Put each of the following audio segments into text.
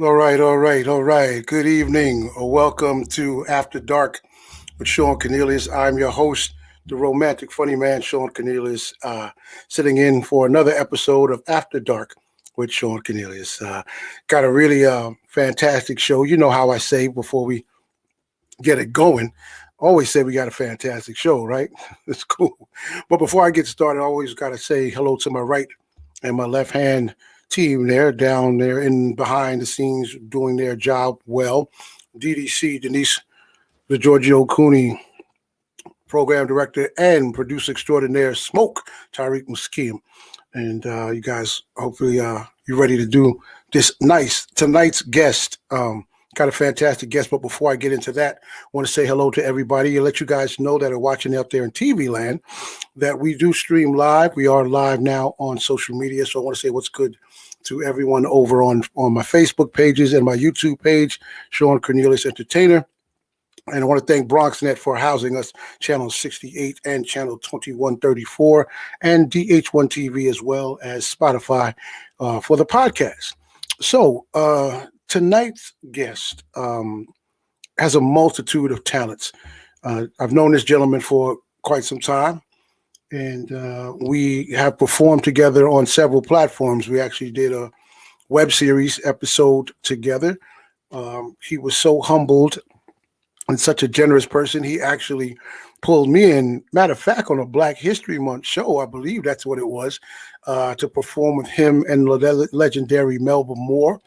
All right. Good evening. Welcome to After Dark with Shawn Cornelius. I'm your host, the romantic, funny man, Shawn Cornelius, sitting in for another episode of After Dark with Shawn Cornelius. Got a really fantastic show. You know how I say before we get it going. Always say we got a fantastic show, right? It's cool. But before I get started, I always got to say hello to my right and my left hand team there, down there in behind the scenes, doing their job well. DDC, Denise the Giorgio Cooney, program director and producer extraordinaire, Smoke, Tariq Muskim. And you guys, hopefully, you're ready to do this tonight's guest. Got a fantastic guest, but before I get into that, I want to say hello to everybody and let you guys know that are watching out there in TV land that we do stream live. We are live now on social media, so I want to say what's good to everyone over on my Facebook pages and my YouTube page, Shawn Cornelius Entertainer. And I want to thank BronxNet for housing us, channel 68 and channel 2134, and DH1 TV as well as Spotify for the podcast. So tonight's guest has a multitude of talents. I've known this gentleman for quite some time, and we have performed together on several platforms. We actually did a web series episode together. He was so humbled and such a generous person. He actually pulled me in, matter of fact, on a Black History Month show, I believe that's what it was, to perform with him and the legendary Melba Moore.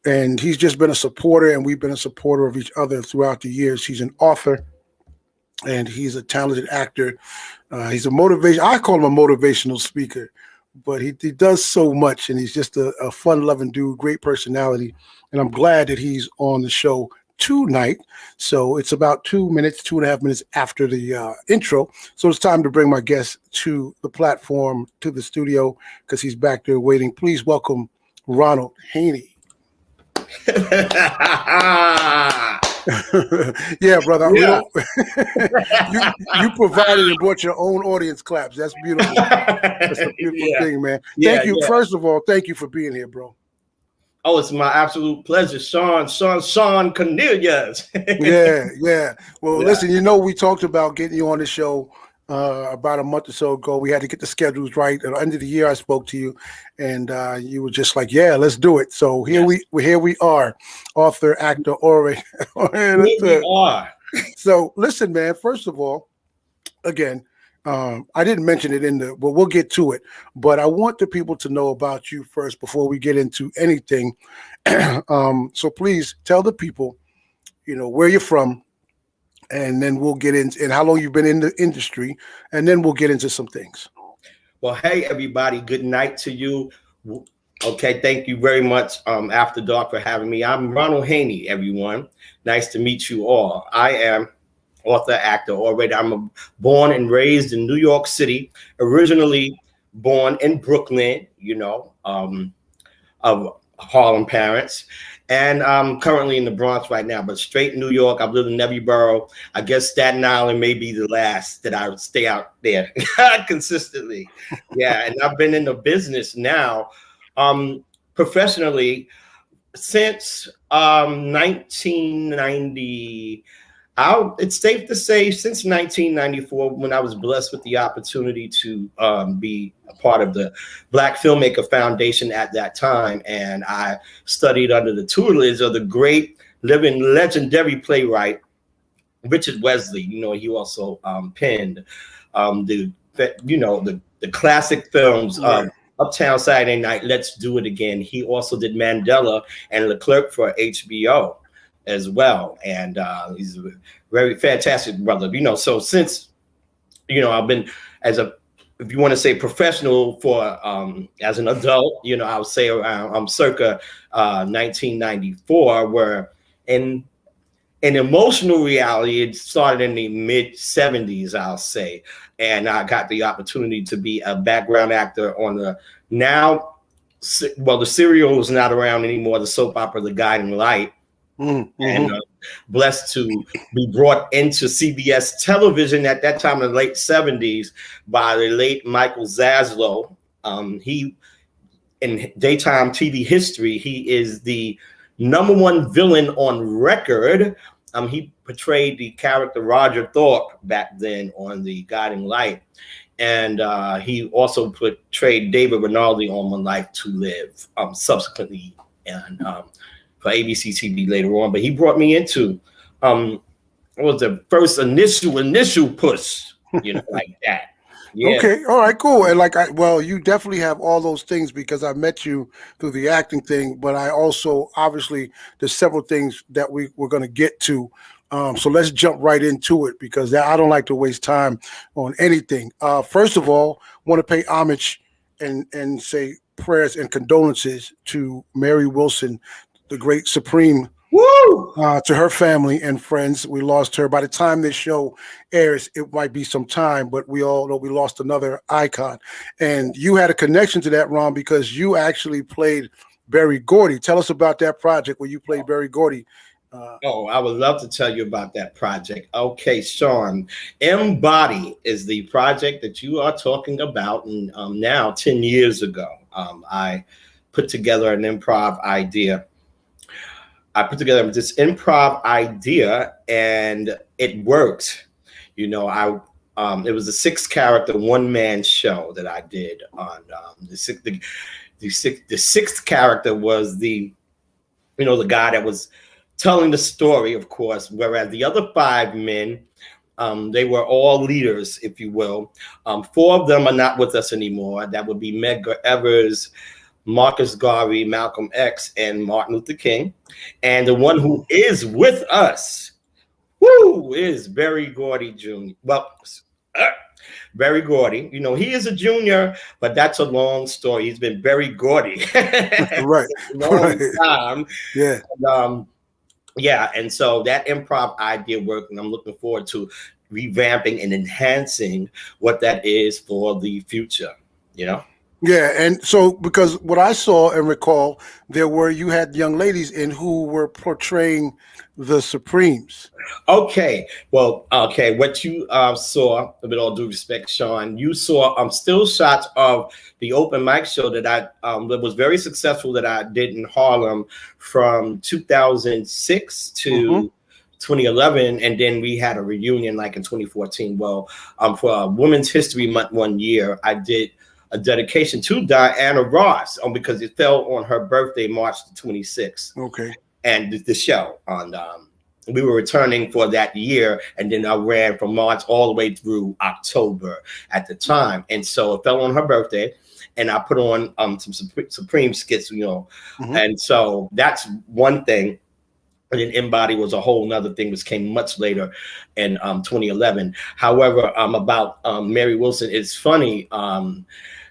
And he's just been a supporter, and we've been a supporter of each other throughout the years. He's an author, and he's a talented actor. He's a motivation. I call him a motivational speaker, but he does so much, and he's just a fun-loving dude, great personality. And I'm glad that he's on the show tonight. So it's about 2.5 minutes after the intro. So it's time to bring my guest to the platform, to the studio, because he's back there waiting. Please welcome Ronald Haney. Yeah, brother. Yeah. You provided and brought your own audience claps. That's beautiful. That's a beautiful thing, man. Thank you. First of all, thank you for being here, bro. Oh, it's my absolute pleasure, Shawn Cornelius. Yeah. Well, listen, we talked about getting you on the show about a month or so ago. We had to get the schedules right. At the end of the year, I spoke to you, and you were just like, "Yeah, let's do it." So here we are, author, actor, orator. Here we are. So listen, man. First of all, again, I didn't mention it but we'll get to it. But I want the people to know about you first before we get into anything. So please tell the people, where you're from, and then we'll get into and how long you've been in the industry, and then we'll get into some things. Well, hey, everybody. Good night to you. Okay, thank you very much, After Dark, for having me. I'm Ronald Haynie, everyone. Nice to meet you all. I am author, actor, orator. I'm born and raised in New York City, originally born in Brooklyn, of Harlem parents. And I'm currently in the Bronx right now, but straight New York. I've lived in every borough. I guess Staten Island may be the last that I would stay out there consistently. Yeah, and I've been in the business now professionally since 1990. It's safe to say since 1994, when I was blessed with the opportunity to be a part of the Black Filmmaker Foundation at that time. And I studied under the tutelage of the great living legendary playwright, Richard Wesley. He also penned the classic films, Uptown Saturday Night, Let's Do It Again. He also did Mandela and Leclerc for HBO as well, and he's a very fantastic brother. So since I've been if you want to say professional for as an adult, I would say around circa 1994, where in emotional reality it started in the mid 70s, I'll say, and I got the opportunity to be a background actor on the serial is not around anymore, the soap opera The Guiding Light. Mm-hmm. And blessed to be brought into CBS television at that time in the late 70s by the late Michael Zaslow. He in daytime TV history. He is the #1 villain on record. He portrayed the character Roger Thorpe back then on The Guiding Light. And he also portrayed David Rinaldi on One Life to Live subsequently, and for ABC TV later on. But he brought me into what was the first initial push, like that. Yeah. Okay. All right, cool. And well, you definitely have all those things because I met you through the acting thing, but I also, obviously, there's several things that we're going to get to. So let's jump right into it because I don't like to waste time on anything. First of all, want to pay homage and say prayers and condolences to Mary Wilson, the great Supreme. Woo! To her family and friends. We lost her. By the time this show airs, it might be some time, but we all know we lost another icon. And you had a connection to that, Ron, because you actually played Berry Gordy. Tell us about that project where you played Berry Gordy. I would love to tell you about that project. Okay, Shawn, Embody is the project that you are talking about. And now, 10 years ago, I put together an improv idea. I put together this improv idea and it worked. It was a 6-character, 1-man show that I did on the sixth character was the guy that was telling the story, of course, whereas the other 5 men, they were all leaders, if you will. 4 of them are not with us anymore. That would be Medgar Evers, Marcus Garvey, Malcolm X, and Martin Luther King. And the one who is with us, is Berry Gordy Jr. Well, Berry Gordy, he is a junior, but that's a long story. He's been Berry Gordy right, a long time. Yeah. And so that improv idea worked, and I'm looking forward to revamping and enhancing what that is for the future, Yeah, and so because what I saw and recall, you had young ladies in who were portraying the Supremes. Okay, what you saw, with all due respect, Shawn, you saw still shots of the open mic show that that was very successful that I did in Harlem from 2006 to 2011, and then we had a reunion like in 2014. Well, for Women's History Month one year, I did a dedication to Diana Ross because it fell on her birthday, March the 26th. Okay. And the show on we were returning for that year, and then I ran from March all the way through October at the time, and so it fell on her birthday, and I put on some Supreme skits, and so that's one thing. And then Embody was a whole nother thing, which came much later in 2011. However, about Mary Wilson, it's funny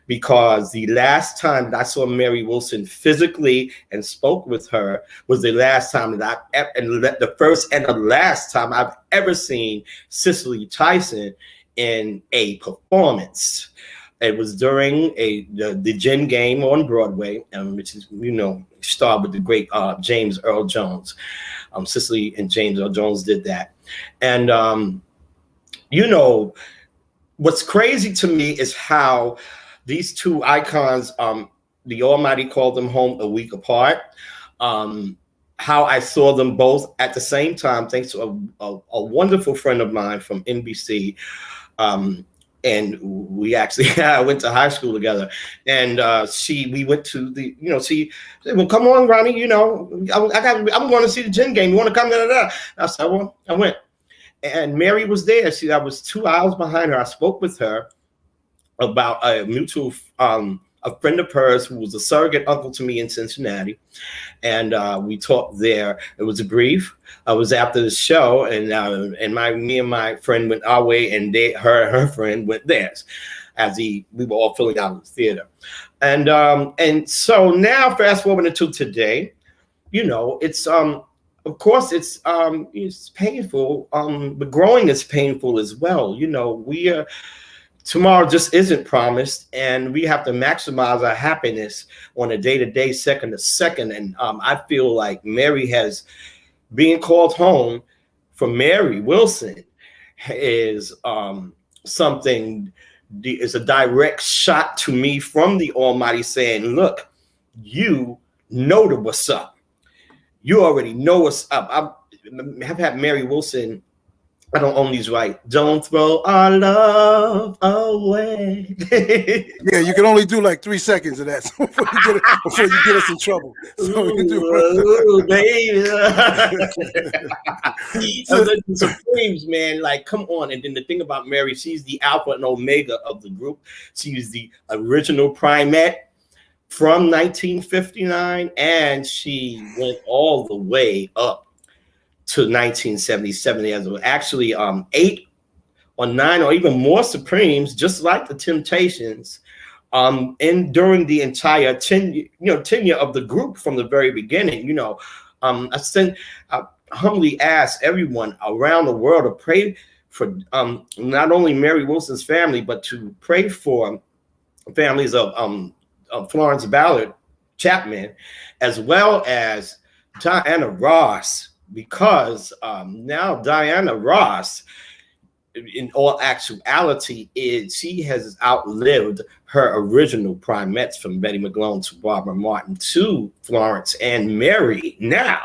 because the last time that I saw Mary Wilson physically and spoke with her was the last time the first and the last time I've ever seen Cicely Tyson in a performance. It was during the Gin Game on Broadway, which is, starred with the great James Earl Jones. Cicely and James Earl Jones did that. And, what's crazy to me is how these two icons, the Almighty called them home a week apart. How I saw them both at the same time, thanks to a wonderful friend of mine from NBC. And we actually went to high school together, and we went to the, she said, well, come on, Ronnie, I'm going to see the Gin Game. You want to come? I said, well, I went, and Mary was there. I was 2 hours behind her. I spoke with her about a mutual, a friend of hers who was a surrogate uncle to me in Cincinnati, and we talked there. It was brief. I was after the show, and me and my friend went our way, and her friend went theirs, we were all filling out the theater, and so now fast forward into today, it's of course it's painful, but growing is painful as well. We are. Tomorrow just isn't promised, and we have to maximize our happiness on a day-to-day, second to second. And I feel like being called home for Mary Wilson is is a direct shot to me from the Almighty saying, look, you know the what's up. You already know what's up. I have had Mary Wilson. I don't own these right. Don't throw our love away. Yeah, you can only do like 3 seconds of that before you get us in trouble. So you do. Ooh, baby. The Supremes, man, like, come on. And then the thing about Mary, she's the alpha and omega of the group. She's the original primate from 1959, and she went all the way up to 1977. There's actually 8 or 9 or even more Supremes, just like the Temptations, and during the entire tenure of the group from the very beginning. I humbly ask everyone around the world to pray for not only Mary Wilson's family, but to pray for families of Florence Ballard Chapman, as well as Diana Ross, because now Diana Ross, in all actuality, she has outlived her original primates, from Betty McGlone to Barbara Martin to Florence and Mary now.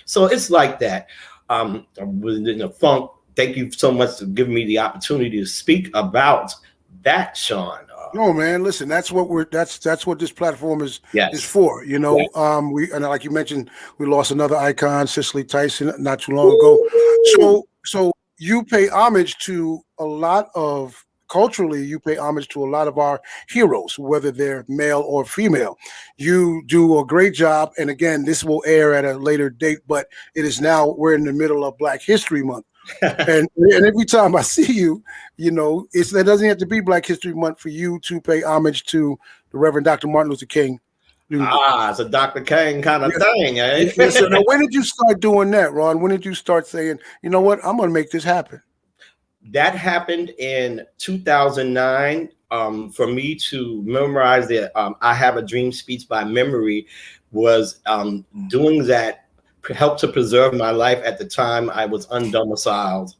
So it's like that. I was in a funk. Thank you so much for giving me the opportunity to speak about that, Shawn. No, man, listen, that's what this platform is for. And like you mentioned, we lost another icon, Cicely Tyson, not too long ago. So you pay homage to culturally, you pay homage to a lot of our heroes, whether they're male or female. You do a great job. And again, this will air at a later date, but we're in the middle of Black History Month. and every time I see you, that doesn't have to be Black History Month for you to pay homage to the Rev. Dr. Martin Luther King. It's a Dr. King kind of thing, eh? So now, when did you start doing that, Ron? When did you start saying, you know what, I'm going to make this happen? That happened in 2009. For me to memorize the I Have a Dream speech by memory was doing that helped to preserve my life at the time I was undomiciled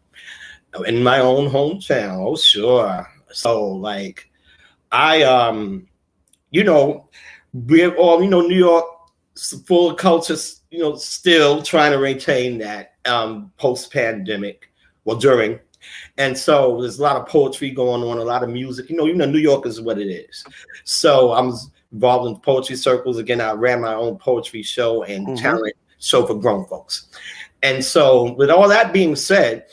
in my own hometown. Oh, sure. So, like, we're all, New York, full of culture, still trying to retain that post-pandemic, during. And so there's a lot of poetry going on, a lot of music. New York is what it is. So I was involved in poetry circles. Again, I ran my own poetry show and talent show for grown folks. And so with all that being said,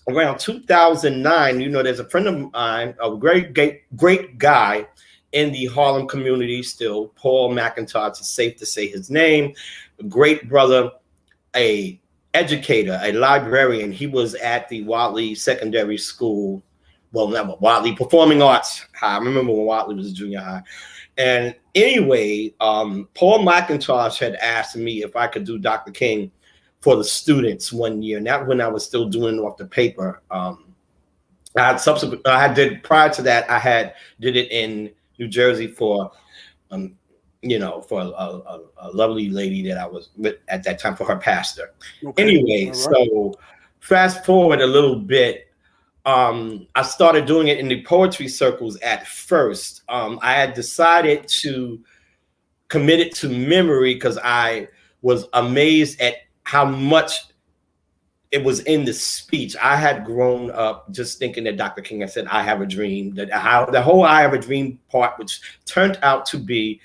around 2009, there's a friend of mine, a great guy in the Harlem community still, Paul McIntosh, it's safe to say his name, a great brother, a educator, a librarian. He was at the Watley Secondary School, not Watley, Performing Arts High. I remember when Watley was junior high. And anyway, Paul McIntosh had asked me if I could do Dr. King for the students one year. And that when I was still doing it off the paper. Prior to that, I did it in New Jersey for a lovely lady that I was with at that time, for her pastor. Okay. Anyway, right. So fast forward a little bit. I started doing it in the poetry circles at first. I had decided to commit it to memory because I was amazed at how much it was in the speech. I had grown up just thinking that Dr. King had said, I have a dream, the whole I have a dream part, which turned out to be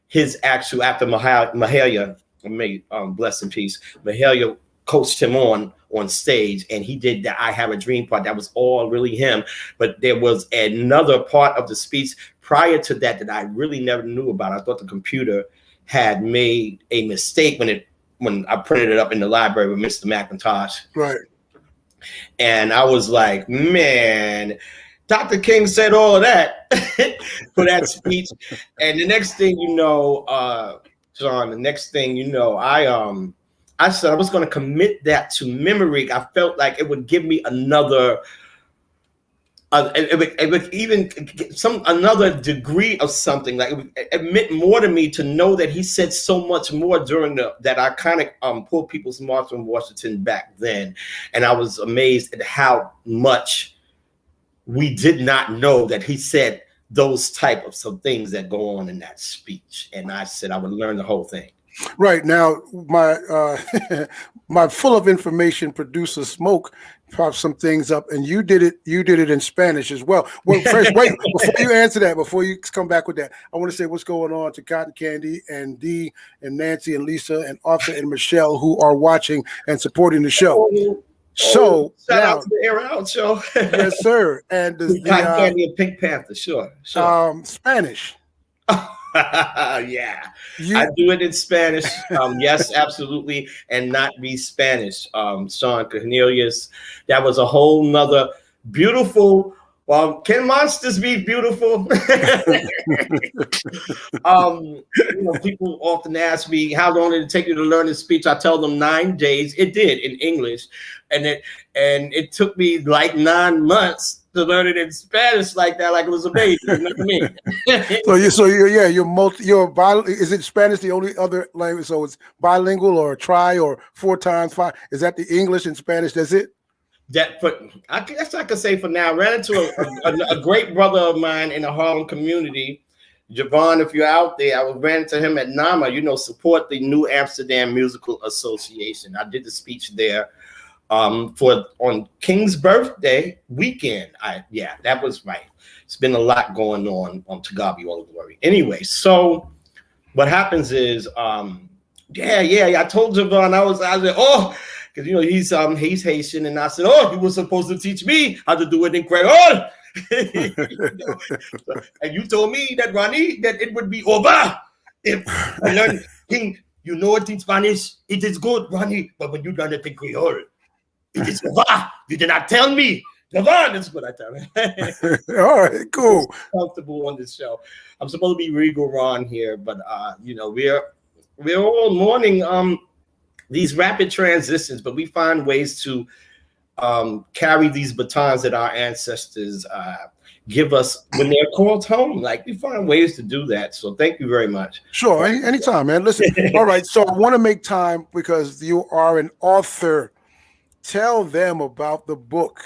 his actual, after Mahalia, may bless in peace, Mahalia coached him on stage, and he did the I have a dream part. That was all really him. But there was another part of the speech prior to that I really never knew about. I thought the computer had made a mistake when I printed it up in the library with Mr. McIntosh. Right. And I was like, man, Dr. King said all of that for that speech. And the next thing you know, Shawn, I said I was going to commit that to memory. I felt like it would give me another, it would even another degree of something. Like it meant more to me to know that he said so much more during that iconic Poor People's March on Washington back then. And I was amazed at how much we did not know that he said those type of some things that go on in that speech. And I said I would learn the whole thing. Right now, my my full of information producer Smoke popped some things up, and you did it in Spanish as well. Well, first, wait, before you answer that, before you come back with that, I want to say what's going on to Cotton Candy and Dee and Nancy and Lisa and Arthur and Michelle who are watching and supporting the show. So shout out to the Air Out Show. Yes, sir. And the Cotton Candy and Pink Panther, sure. Spanish. Yeah, I do it in Spanish. Yes, absolutely, and not be Spanish. Shawn Cornelius, that was a whole nother beautiful. Can monsters be beautiful? People often ask me how long did it take you to learn this speech. I tell them 9 days. It did in English, and it took me like 9 months to learn it in Spanish like that, like it was a baby. You know what I mean? Is it Spanish the only other language? So it's bilingual or tri or 4 times 5. Is that the English and Spanish? That's it. I guess I could say for now. Ran into a great brother of mine in the Harlem community, Javon. If you're out there, I ran into him at NAMA. Support the New Amsterdam Musical Association. I did the speech there. On King's birthday weekend. That was right. It's been a lot going on To God Be All the Glory. Anyway, so what happens is, I told Javon, I was like, oh, because he's Haitian, and I said, oh, you were supposed to teach me how to do it in Creole. And you told me that Ronnie, that it would be over if I learned King. You know it in Spanish, it is good, Ronnie, but when you learn it in Creole, it is over. You did not tell me. Javon, that's what I tell him. All right, cool. Comfortable on this show. I'm supposed to be Regal Ron here, but we're all mourning these rapid transitions, but we find ways to carry these batons that our ancestors give us when they're called home. Like, we find ways to do that. So thank you very much. Sure, anytime, man. Listen, all right. So I want to make time because you are an author. Tell them about the book.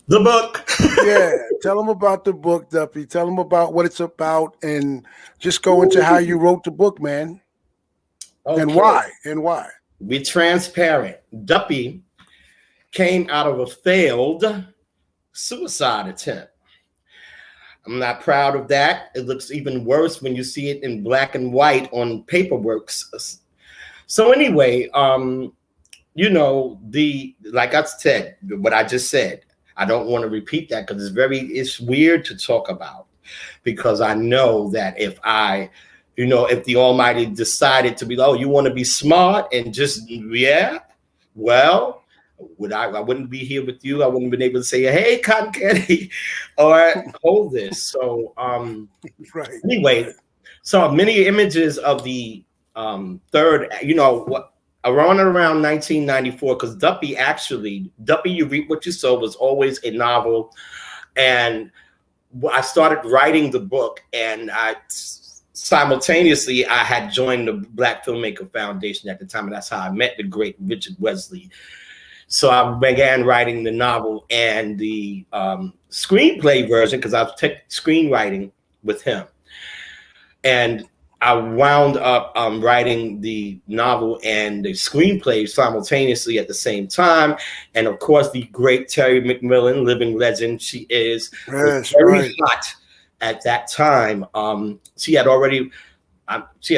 The book. Yeah, tell them about the book, Duppy. Tell them about what it's about, and just go into how you wrote the book, man. Okay. And why. We're transparent. Duppy came out of a failed suicide attempt. I'm not proud of that. It looks even worse when you see it in black and white on paperwork. So anyway, like I said, what I just said, I don't want to repeat that because it's weird to talk about, because I know that if the Almighty decided to be, oh, you want to be smart and just, I wouldn't be here with you. I wouldn't have been able to say, hey, Cotton Candy, or hold this. So right. Anyway, so many images of the third, around 1994, because Duppy, You Reap What'cha Sow was always a novel. And I started writing the book, and simultaneously, I had joined the Black Filmmaker Foundation at the time, and that's how I met the great Richard Wesley. So I began writing the novel and the screenplay version, because I was screenwriting with him. And I wound up writing the novel and the screenplay simultaneously at the same time. And of course, the great Terry McMillan, living legend, she is very hot at that time. She had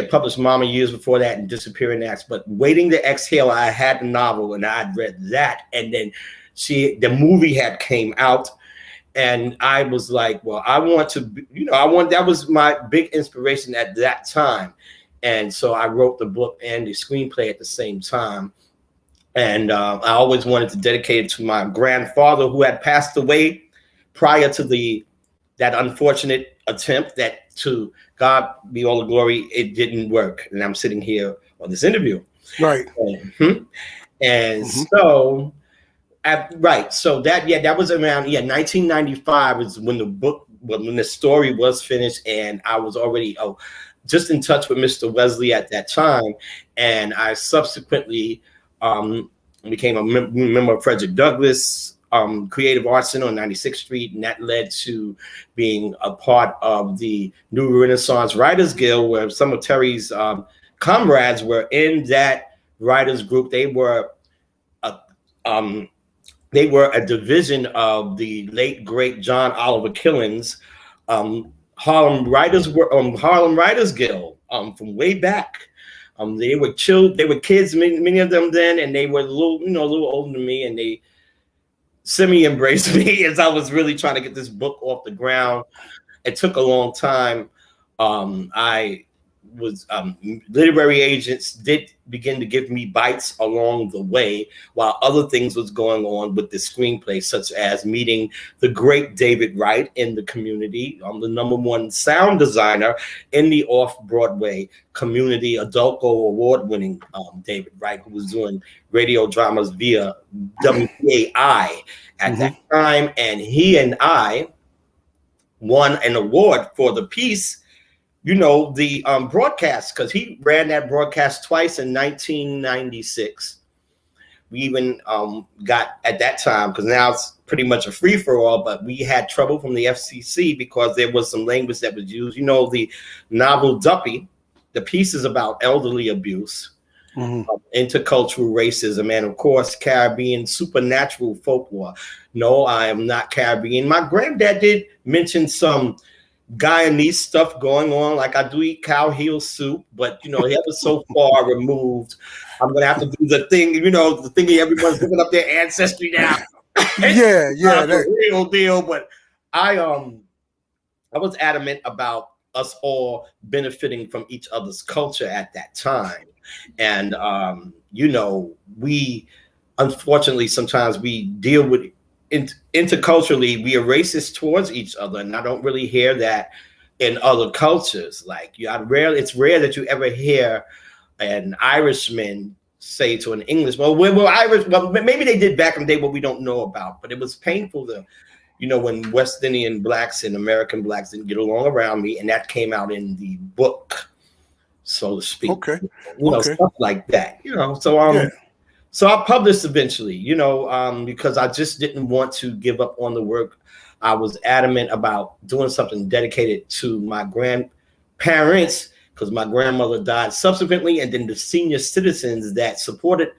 published Mama years before that and Disappearing Acts, but Waiting to Exhale, I had the novel and I'd read that. And then the movie had came out. And I was like, well, that was my big inspiration at that time. And so I wrote the book and the screenplay at the same time. And I always wanted to dedicate it to my grandfather, who had passed away prior to that unfortunate attempt that, to God be all the glory, it didn't work. And I'm sitting here on this interview. Right. So... So that was around 1995 is when the story was finished, and I was already just in touch with Mr. Wesley at that time, and I subsequently became a member of Frederick Douglass Creative Arts Center on 96th Street, and that led to being a part of the New Renaissance Writers Guild, where some of Terry's comrades were in that writers group. They were a division of the late great John Oliver Killen's Harlem Writers Guild from way back. They were kids, many of them then, and they were a little older than me, and they semi-embraced me as I was really trying to get this book off the ground. It took a long time. Literary agents did begin to give me bites along the way, while other things was going on with the screenplay, such as meeting the great David Wright in the community, the #1 sound designer in the off-Broadway community, Adulco award-winning David Wright, who was doing radio dramas via WAI at that time. And he and I won an award for the piece, the broadcast, because he ran that broadcast twice in 1996. We even got, at that time, because now it's pretty much a free-for-all, but we had trouble from the FCC because there was some language that was used. The novel Duppy, the piece is about elderly abuse, intercultural racism, and of course, Caribbean supernatural folklore. No, I am not Caribbean. My granddad did mention some Guyanese stuff going on, like I do eat cow heel soup, but he was so far removed. I'm gonna have to do the thing, the thing everyone's picking up their ancestry now. Yeah, the real deal. But I was adamant about us all benefiting from each other's culture at that time, and we unfortunately sometimes we deal with interculturally, we are racist towards each other, and I don't really hear that in other cultures. Like it's rare that you ever hear an Irishman say to an Englishman, "Well, we're Irish." Well, maybe they did back in the day, what we don't know about. But it was painful to, when West Indian blacks and American blacks didn't get along around me, and that came out in the book, so to speak. Okay, stuff like that. So I published eventually, because I just didn't want to give up on the work. I was adamant about doing something dedicated to my grandparents, because my grandmother died subsequently, and then the senior citizens that supported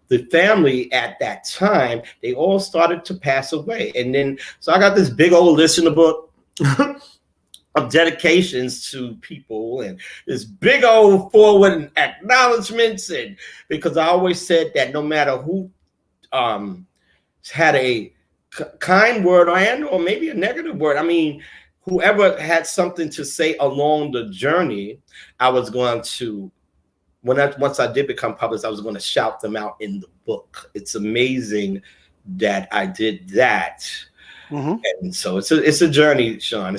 the family at that time, they all started to pass away. And then, so I got this big old list in the book of dedications to people, and this big old forward acknowledgments, and because I always said that no matter who had a kind word or maybe a negative word, whoever had something to say along the journey, I was going to, once I did become published, I was going to shout them out in the book. It's amazing that I did that. And so it's a journey, Shawn.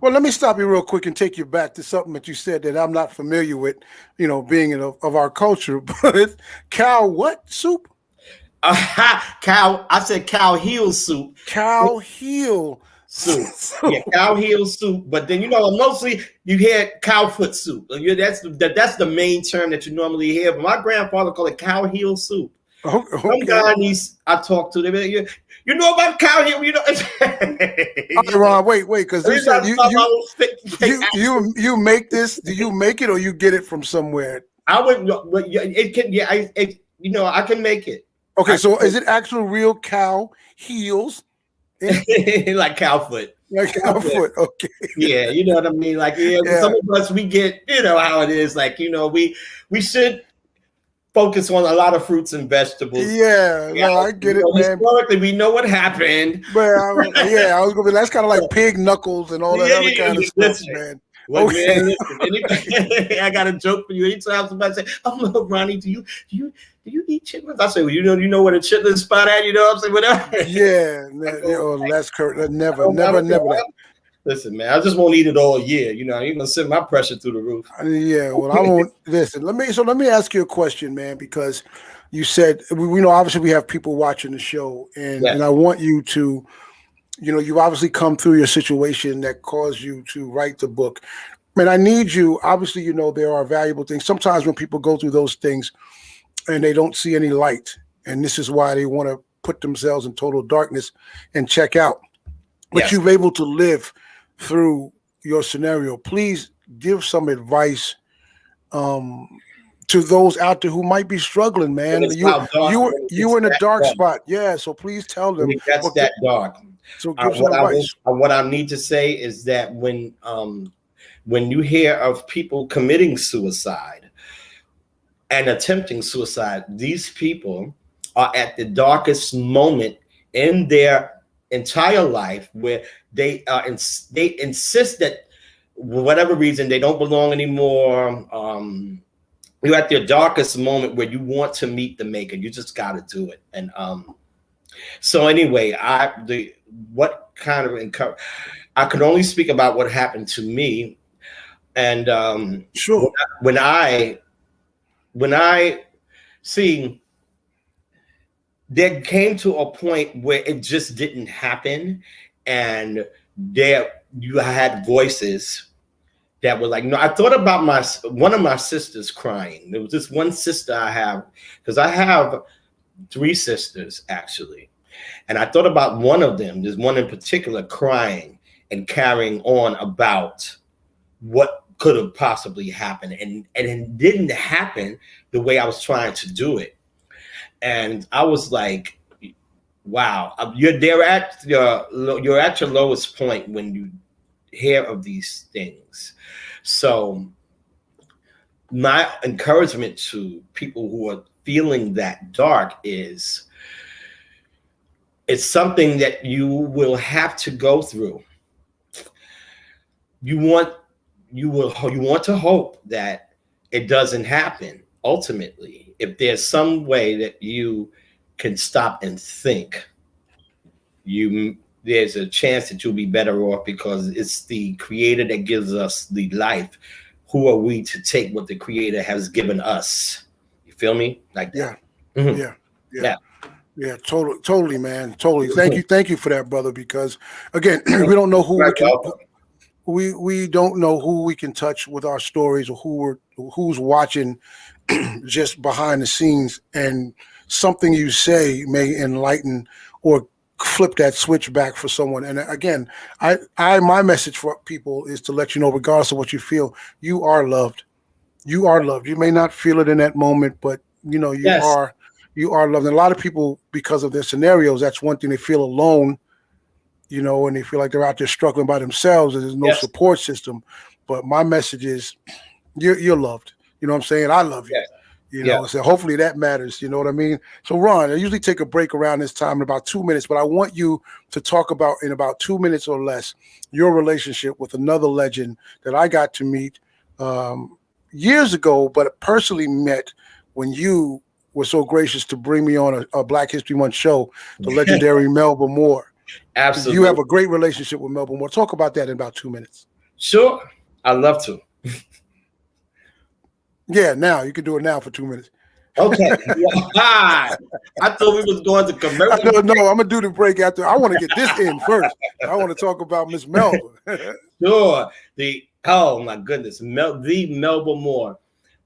Well, let me stop you real quick and take you back to something that you said that I'm not familiar with, being of our culture. But it's cow what soup? Cow. I said cow heel soup. Cow heel soup. Yeah, cow heel soup. But then mostly you hear cow foot soup. That's the main term that you normally hear. But my grandfather called it cow heel soup. Okay. Some guys I talked to, they you know about cow heel, Ron, wait, because you said you make this. Do you make it or you get it from somewhere? I would. It can. Yeah, I can make it. Okay, so is it actual real cow heels? Like cow foot. Like cow foot. Okay. Yeah, you know what I mean. Like some of us we get. How it is. Like we should focus on a lot of fruits and vegetables. Yeah, no, I get it, man. Historically, we know what happened. But I was gonna be. That's kind of like pig knuckles and all that other kind of stuff, man. Well, okay. Man, listen, I got a joke for you. Anytime somebody say, "Oh, Ronnie, do you eat chitlins?" I say, "Well, you know where the chitlin spot at?" I'm saying, whatever. Yeah, that's correct. Never. Listen, man, I just won't eat it all year. You're gonna send my pressure through the roof. Yeah, well, I won't. Listen, let me ask you a question, man, because you said we know obviously we have people watching the show, and I want you to, you've obviously come through your situation that caused you to write the book. Man, I need you. Obviously, there are valuable things. Sometimes when people go through those things and they don't see any light, and this is why they want to put themselves in total darkness and check out. But Yes. you've able to live through your scenario. Please give some advice to those out there who might be struggling, man. You were in a dark spot. Yeah, so please tell them. That's that dark. So give some advice. What I need to say is that when you hear of people committing suicide and attempting suicide, these people are at the darkest moment in their entire life, where they insist that for whatever reason they don't belong anymore. You're at their darkest moment where you want to meet the maker. You just got to do it. And so anyway, I could only speak about what happened to me. And sure, when I see, there came to a point where it just didn't happen, and there you had voices that were like, no. I thought about one of my sisters crying. There was this one sister I have, because I have 3 sisters actually, and I thought about one of them. There's one in particular crying and carrying on about what could have possibly happened, and it didn't happen the way I was trying to do it. And I was like, wow, you're at your lowest point when you hear of these things. So my encouragement to people who are feeling that dark is, it's something that you will have to go through. You want to hope that it doesn't happen. Ultimately, if there's some way that you can stop and think, there's a chance that you'll be better off, because it's the Creator that gives us the life. Who are we to take what the Creator has given us? You feel me? Like that. Yeah. Mm-hmm. Yeah. Totally, man. Totally. Thank you for that, brother. Because again, we don't know who we don't know who we can touch with our stories, or who's watching just behind the scenes, and something you say may enlighten or flip that switch back for someone. And again, my message for people is to let you know, regardless of what you feel, you are loved. You are loved. You may not feel it in that moment, but you know, you are loved. And a lot of people, because of their scenarios, that's one thing, they feel alone, you know, and they feel like they're out there struggling by themselves, and there's no support system. But my message is, you're loved. You know what I'm saying? I love you. Yes. You know, so hopefully that matters. You know what I mean? So Ron, I usually take a break around this time in about 2 minutes, but I want you to talk about, in about 2 minutes or less, your relationship with another legend that I got to meet years ago, but personally met when you were so gracious to bring me on a Black History Month show, the legendary Melba Moore. Absolutely. You have a great relationship with Melba Moore. Talk about that in about 2 minutes. Sure. I'd love to. Yeah, now you can do it now for 2 minutes. Okay. I thought we was going to commercial. No, I'm gonna do the break after. I want to get this in first. I want to talk about Miss Melba. Sure. Oh my goodness, the Melba Moore.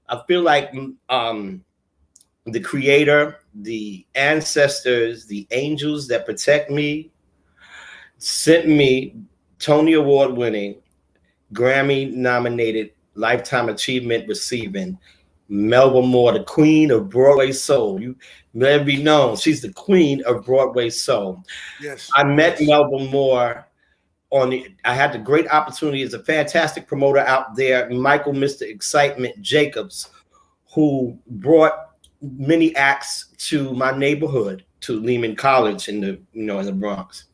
I feel like the Creator, the ancestors, the angels that protect me, sent me Tony Award winning, Grammy nominated, Lifetime Achievement receiving Melba Moore, the Queen of Broadway Soul. You may be known, she's the Queen of Broadway Soul. Yes. I met Melba Moore I had the great opportunity as a fantastic promoter out there, Michael Mr. Excitement Jacobs, who brought many acts to my neighborhood, to Lehman College in the Bronx.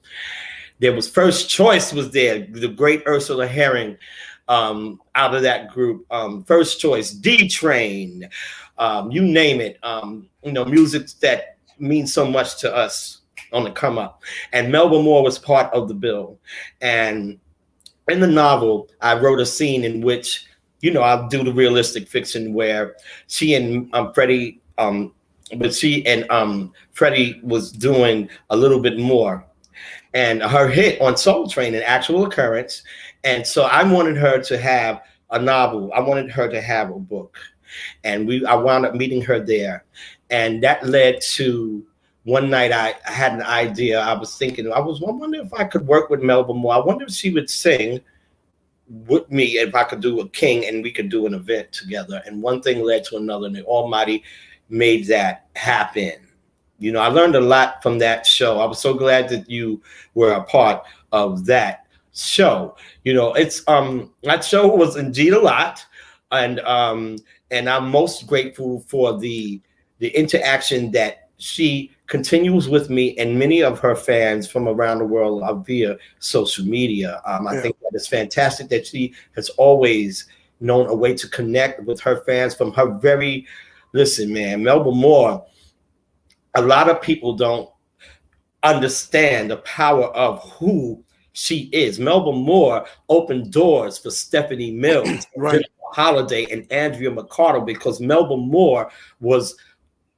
There was First Choice was there, the great Ursula Herring, out of that group. First Choice, D-Train, you name it. Music that means so much to us on the come up. And Melba Moore was part of the bill. And in the novel, I wrote a scene in which, I'll do the realistic fiction where she and Freddie, Freddie was doing a little bit more. And her hit on Soul Train, an actual occurrence. And so I wanted her to have a novel. I wanted her to have a book. And I wound up meeting her there. And that led to one night I had an idea. I was wondering if I could work with Melba Moore. I wonder if she would sing with me, if I could do a King and we could do an event together. And one thing led to another, and the Almighty made that happen. You know, I learned a lot from that show. I was so glad that you were a part of that show. You know, it's that show was indeed a lot, and I'm most grateful for the interaction that she continues with me and many of her fans from around the world via social media. I think that it's fantastic that she has always known a way to connect with her fans from her very, listen, man, Melba Moore, a lot of people don't understand the power of who she is. Melba Moore opened doors for Stephanie Mills, right, Holiday, and Andrea McCardle, because Melba Moore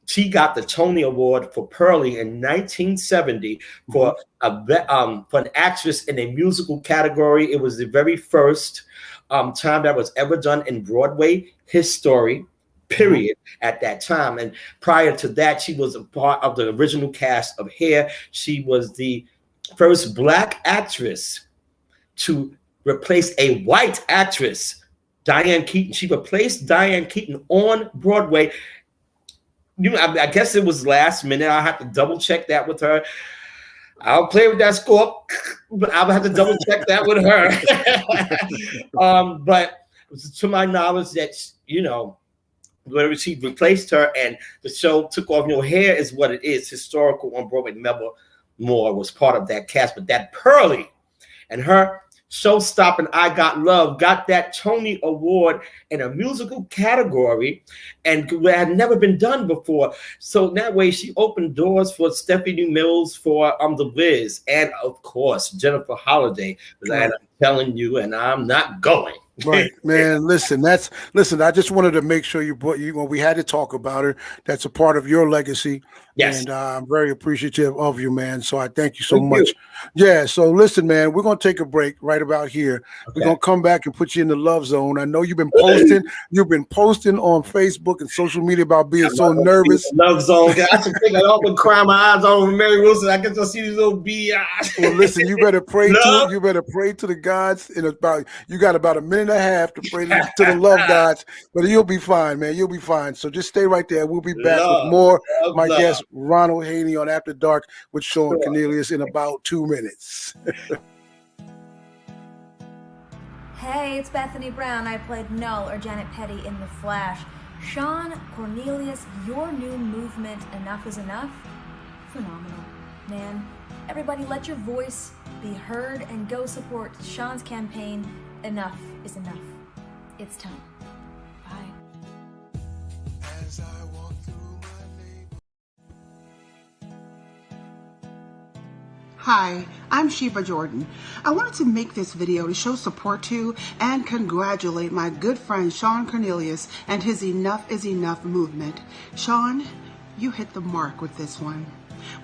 she got the Tony Award for Pearlie in 1970 for an actress in a musical category. It was the very first time that was ever done in Broadway history, period, at that time. And prior to that, she was a part of the original cast of Hair. She was the first Black actress to replace a white actress, Diane Keaton. She replaced Diane Keaton on Broadway. You know, I guess it was last minute. I'll have to double check that with her. I'll play with that score, but I'll have to double check that with her. But to my knowledge, that, you know, where she replaced her and the show took off. You know, Hair is what it is, historical on Broadway. Melba Moore was part of that cast, but that Pearlie and her show-stopping I Got Love got that Tony Award in a musical category, and had never been done before. So that way she opened doors for Stephanie Mills, for The Wiz, and of course Jennifer Holiday. And I'm telling you, and I'm not going. Right, man. Listen, I just wanted to make sure we had to talk about her. That's a part of your legacy. Yes. And I'm very appreciative of you, man. So I thank you so much. Yeah. So listen, man, we're going to take a break right about here. Okay. We're going to come back and put you in the love zone. I know you've been posting on Facebook and social media about being so nervous. Love zone. I should think I've been crying my eyes on Mary Wilson. I guess I see these little beady eyes. Well, listen, you better pray to it. You better pray to the gods. You got about a minute and a half to pray to the love gods, but you'll be fine, man. You'll be fine. So just stay right there. We'll be back with more. My guest, Ronald Haney, on After Dark with Shawn Cornelius in about 2 minutes. Hey, it's Bethany Brown. I played Null, or Janet Petty, in The Flash. Shawn Cornelius, your new movement, Enough is Enough? Phenomenal. Man, everybody let your voice be heard and go support Shawn's campaign, Enough is Enough. It's time. Bye. As I walk through Hi, I'm Sheba Jordan. I wanted to make this video to show support to and congratulate my good friend Shawn Cornelius and his Enough is Enough movement. Shawn, you hit the mark with this one.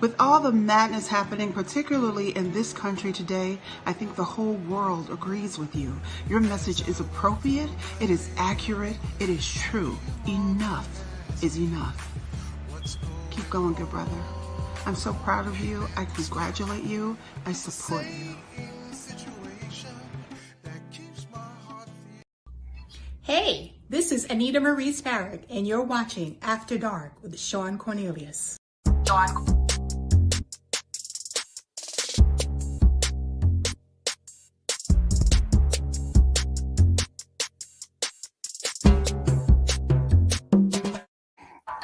With all the madness happening, particularly in this country today, I think the whole world agrees with you. Your message is appropriate, it is accurate, it is true. Enough is enough. Keep going, good brother. I'm so proud of you. I congratulate you. I support you. Hey, this is Anita Marie Sparrow, and you're watching After Dark with Shawn Cornelius.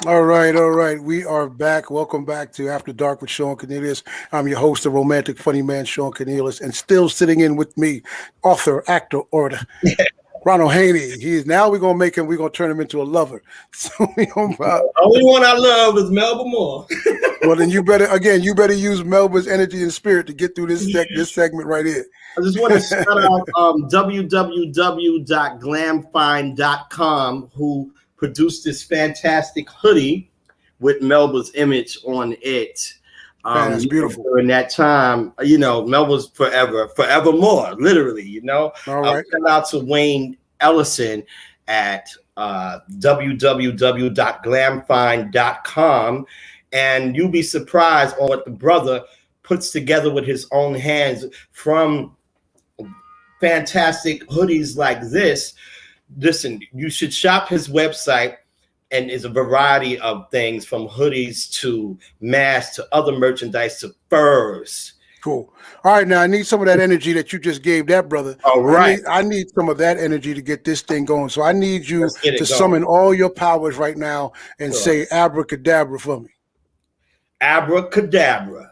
All right. We are back. Welcome back to After Dark with Shawn Cornelius. I'm your host, the romantic funny man, Shawn Cornelius, and still sitting in with me, author, actor, orator, Ronald Haney. We're gonna turn him into a lover. So only one I love is Melba Moore. Well, then you better use Melba's energy and spirit to get through this segment right here. I just want to shout out www.glamfind.com, who produced this fantastic hoodie with Melba's image on it. That's beautiful. During that time, you know, Melba's forevermore, literally, you know. All right. Shout out to Wayne Ellison at www.glamfind.com. and you'll be surprised on what the brother puts together with his own hands, from fantastic hoodies like this. Listen, you should shop his website, and it's a variety of things from hoodies to masks to other merchandise to furs. Cool. All right, now I need some of that energy that you just gave that brother. All right. I need some of that energy to get this thing going. So I need you to summon all your powers right now and say abracadabra for me. Abracadabra.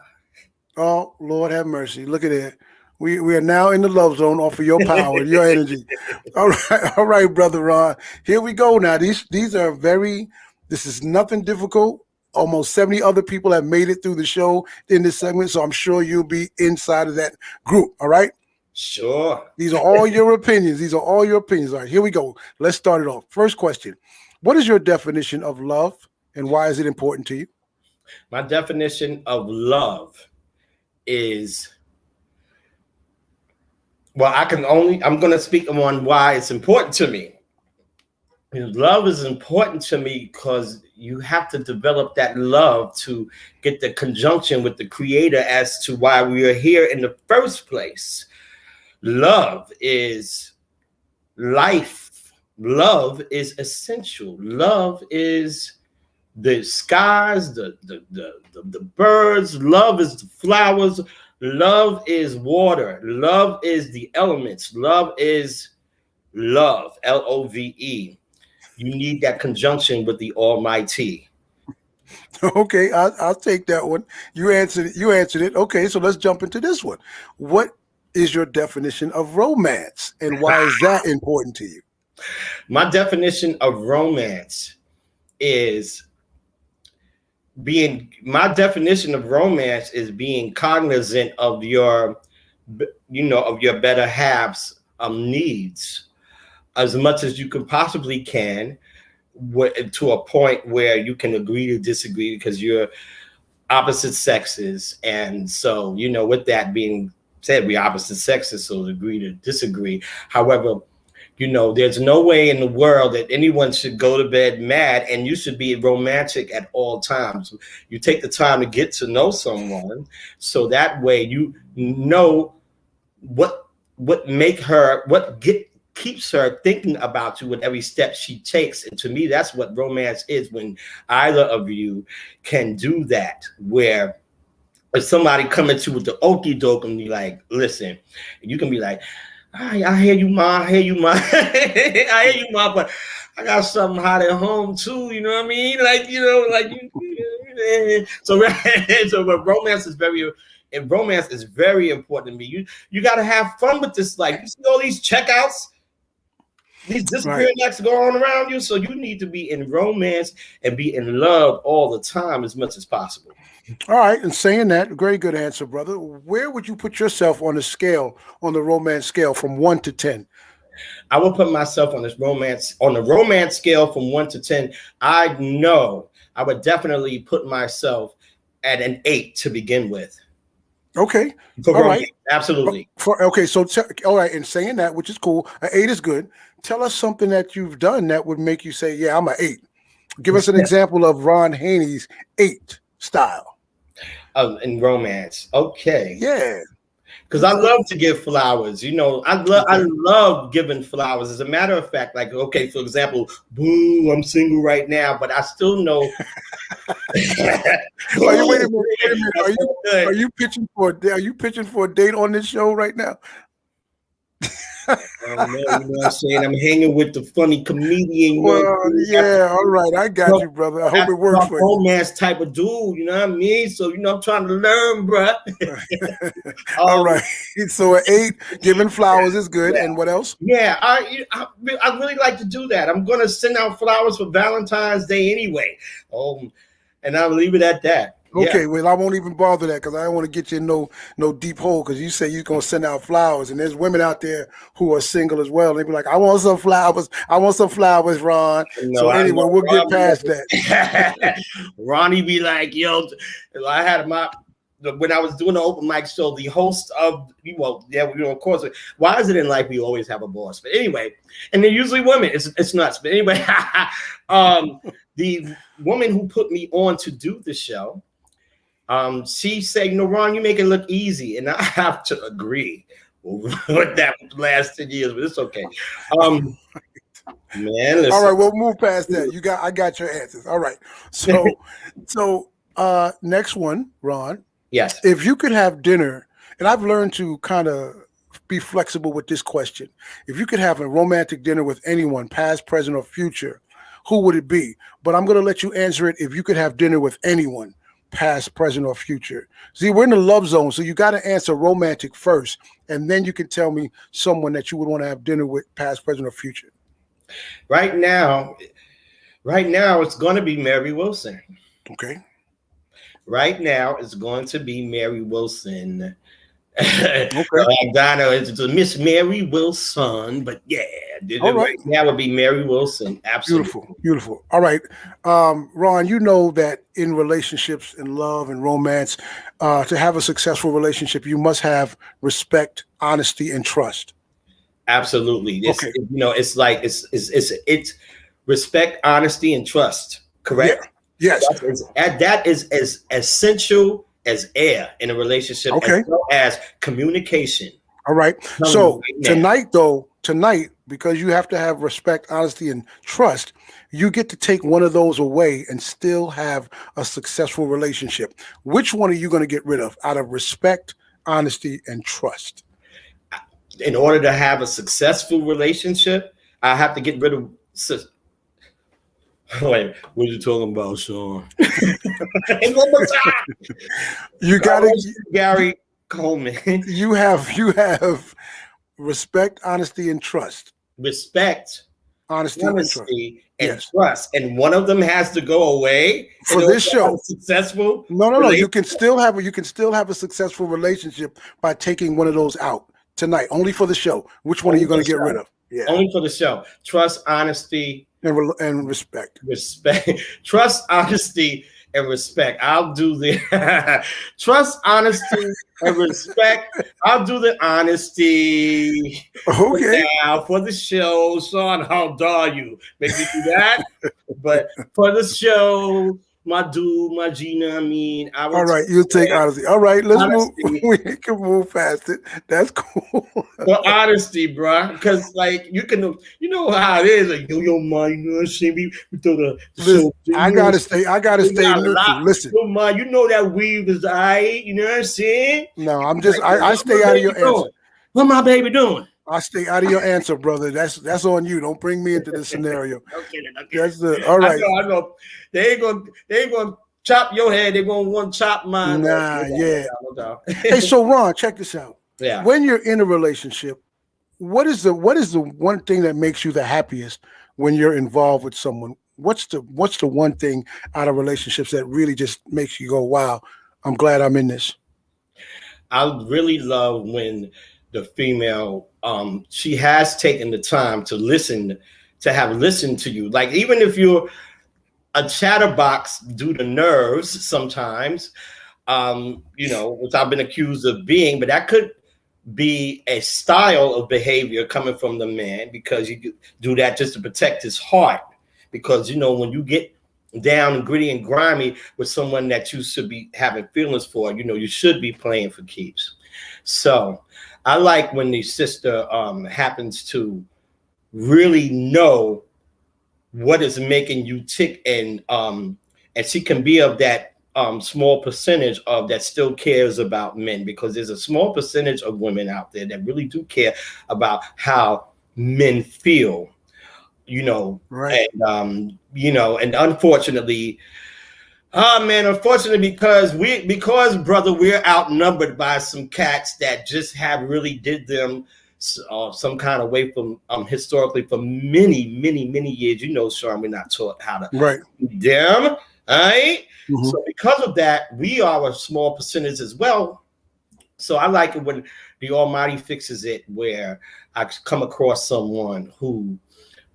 Oh, Lord have mercy. Look at it. We are now in the love zone off of your power, your energy. All right, brother Ron. Here we go now. These are this is nothing difficult. Almost 70 other people have made it through the show in this segment, so I'm sure you'll be inside of that group, all right? Sure. These are all your opinions. These are all your opinions. All right, here we go. Let's start it off. First question. What is your definition of love, and why is it important to you? My definition of love is, well, I'm going to speak on why it's important to me. Love is important to me because you have to develop that love to get the conjunction with the Creator as to why we are here in the first place. Love is life. Love is essential. Love is the skies, the birds. Love is the flowers. Love is water. Love is the elements. Love is love. Love. You need that conjunction with the Almighty. Okay, I'll take that one. You answered it. Okay, so let's jump into this one. What is your definition of romance, and why is that important to you? My definition of romance is being cognizant of your better half's needs as much as you can possibly can, to a point where you can agree to disagree because you're opposite sexes. And so, with that being said, we're opposite sexes, so agree to disagree. However, there's no way in the world that anyone should go to bed mad, and you should be romantic at all times. You take the time to get to know someone, so that way you know what keeps her thinking about you with every step she takes. And to me, that's what romance is, when either of you can do that, where if somebody come at you with the okie doke and be like, listen, you can be like, I hear you, Ma. I hear you, Ma. I hear you, Ma, but I got something hot at home too. You know what I mean? But romance is very important to me. You got to have fun with this. Like, you see all these checkouts, these disappearing acts going on around you. So you need to be in romance and be in love all the time as much as possible. All right, and saying that, very good answer, brother. Where would you put yourself on the romance scale from 1 to 10? I would put myself on the romance scale from 1 to 10. I know I would definitely put myself at an 8 to begin with. Okay. All right. Absolutely. All right. And saying that, which is cool, an 8 is good. Tell us something that you've done that would make you say, yeah, I'm an 8. Give us an example of Ron Haney's 8 style. In romance. Okay. Yeah. Because I love to give flowers. I love giving flowers. As a matter of fact, like, okay, for example, boo, I'm single right now, but I still know. Wait a minute. Are you pitching for a date on this show right now? Oh, man, you know what I'm saying? I'm hanging with the funny comedian. Well, yeah, all right. I got you, brother. I hope it works for you. Romance type of dude, you know what I mean? So, I'm trying to learn, bro. All right. So an 8, giving flowers is good. Yeah. And what else? Yeah, I really like to do that. I'm going to send out flowers for Valentine's Day anyway. And I'll leave it at that. Okay, yeah. Well, I won't even bother that because I don't want to get you in no deep hole, because you say you're going to send out flowers, and there's women out there who are single as well. They be like, I want some flowers, Ron. No, so anyway, we'll get past that. Ronnie be like, yo, I had when I was doing the open mic show, the host of, of course, why is it in life we always have a boss? But anyway, and they're usually women. It's nuts. But anyway, the woman who put me on to do the show, she said, Ron, you make it look easy. And I have to agree with that last 10 years, but it's okay. Man, listen. All right, we'll move past that. I got your answers. All right. So next one, Ron. Yes. If you could have dinner, and I've learned to kind of be flexible with this question. If you could have a romantic dinner with anyone, past, present, or future, who would it be? But I'm going to let you answer it. If you could have dinner with anyone, past, present, or future. See, we're in the love zone, so you got to answer romantic first, and then you can tell me someone that you would want to have dinner with, past, present, or future. Right now, it's going to be Mary Wilson. Okay. Right now, it's going to be Mary Wilson. Okay. I know it's a Miss Mary Wilson, but yeah, right now would be Mary Wilson. Absolutely. Beautiful. All right. Ron, you know that in relationships, in love and romance, to have a successful relationship, you must have respect, honesty, and trust. Absolutely. Okay. It's like it's respect, honesty, and trust. Correct? Yeah. Yes. That is as essential as air in a relationship, okay, as well as communication. All right. So tonight, because you have to have respect, honesty, and trust, you get to take one of those away and still have a successful relationship. Which one are you going to get rid of out of respect, honesty, and trust? In order to have a successful relationship, I have to get rid of. Wait, what are you talking about, Shawn? One more time. You got it, Gary Coleman. You have respect, honesty, and trust. Respect, honesty, and trust, and one of them has to go away for this show. Successful? No. You can still have a successful relationship by taking one of those out tonight, only for the show. Which one are you going to get rid of? Yeah, only for the show. Trust, honesty, and respect. Trust, honesty, and respect. I'll do the trust, honesty, and respect. I'll do the honesty. Okay. Now for the show, Shawn, how dare you make me do that? But for the show, my dude, my Gina, all right, you'll take honesty. All right, let's move. We can move past it. That's cool. For honesty, bro, because like you know how it is. Like, yo, ma, you know what I'm saying? Listen, I gotta stay neutral. Listen, yo, ma, you know that weave is alright. You know what I'm saying? No, I'm just. I stay out of your answer. What my baby doing? I stay out of your answer, brother. That's on you. Don't bring me into this scenario. Okay. That's all right. I know. They ain't gonna chop your head. They're gonna want to chop mine. Yeah. Hey, so Ron, check this out. Yeah. When you're in a relationship, what is the one thing that makes you the happiest when you're involved with someone? What's the one thing out of relationships that really just makes you go, wow, I'm glad I'm in this? I really love when the female, she has taken the time to listen, to have listened to you. Like, even if you're a chatterbox due to nerves sometimes, which I've been accused of being, but that could be a style of behavior coming from the man, because you do that just to protect his heart. Because, when you get down and gritty and grimy with someone that you should be having feelings for, you should be playing for keeps. So I like when the sister happens to really know what is making you tick, and she can be of that small percentage of that still cares about men, because there's a small percentage of women out there that really do care about how men feel, right. And and unfortunately, because brother, we're outnumbered by some cats that just have really did them some kind of way from historically for many years. Shawn, we're not taught how to do them. All right. Mm-hmm. So because of that, we are a small percentage as well. So I like it when the Almighty fixes it, where I come across someone who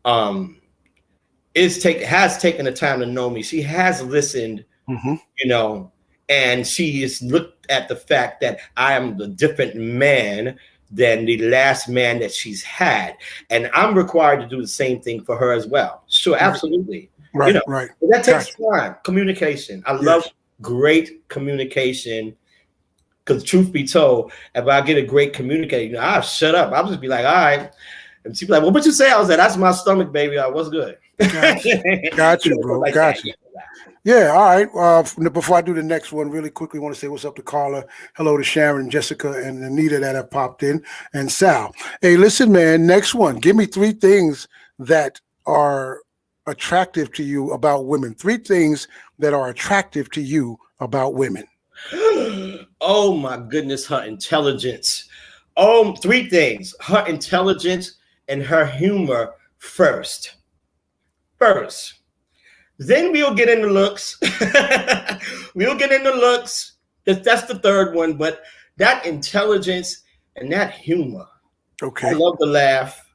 has taken the time to know me. She has listened, mm-hmm. And she has looked at the fact that I am the different man than the last man that she's had. And I'm required to do the same thing for her as well. Sure, absolutely. Right, right. But that takes time. Communication. I love great communication. Because truth be told, if I get a great communicator, I'll shut up. I'll just be like, all right. And she'd be like, well, what you say? I was like, that's my stomach, baby. What's good? Got you, bro. Like got you. Yeah, all right. Before I do the next one, really quickly, I want to say what's up to Carla. Hello to Sharon, Jessica, and Anita that have popped in, and Sal. Hey, listen, man, next one. Give me 3 things that are attractive to you about women. 3 things that are attractive to you about women. Oh, my goodness, her intelligence. 3 things. Her intelligence and her humor first. Then we'll get into looks. We'll get into looks. That's the third one. But that intelligence and that humor. Okay. I love to laugh.